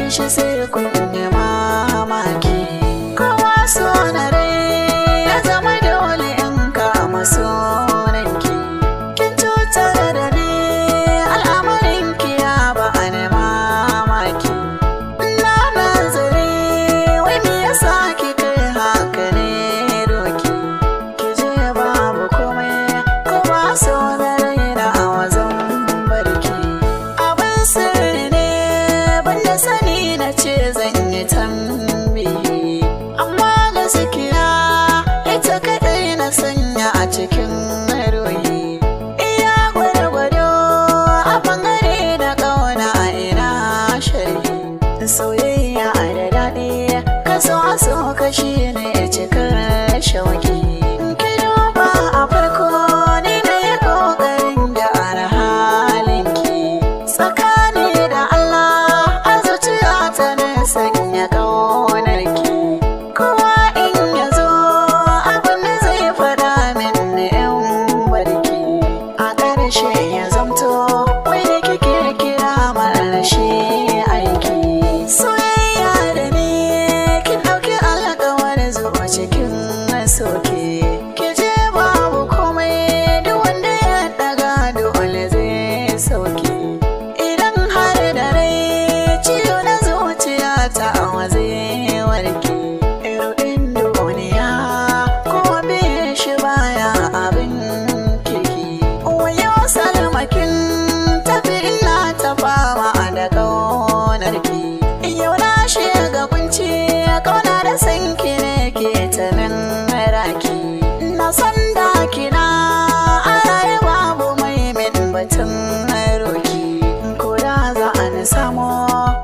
shi sai kun yi mamaki. Kowa so na rai ya zama dole in kama sunanki. Kin cutar da ni al'amarinki ya ba ni mamaki. Na nazari wai me yasa kika yi haka ne doki. Ki je babu komai ko ba so na rai na wazan barki. Abin sirri ne banda sani na ce zan yi tambayi, amma gaskiya ita kadai na sanya a cikin ruhi. Iya gwargwado a bangare da ƙauna ina sharhi. Soyayya da daɗi ka so a so ka shi ne cikar shauki. Ki duba a farko ni na yi ƙoƙarin gyara halinki. Tsakani da Allah a zuciyata na sanya ƙaunarki. Kowa in ya zo abin da zai faɗa min in barki. A ƙarshe ya zamto wai da kike kira marashi aiki. Soyayya da ni kin ɗauki alƙawar zuwa cikin soke. Ki je babu komai duk wanda ya ɗaga dole zai sauke. Idan har da rai ciwo na zuciya ta zai warke. Irin duniya kuma biye shi baya abin kirki. Wayo salmakin tafi ina ta fama da ƙaunarki. Yau na shiga kunci ƙauna da sanki ne ke ta min raki. Na san dakina a raye babu mai min batun roki. Ko da za a ni samo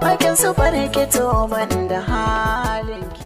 bakin su farki to ban da ha.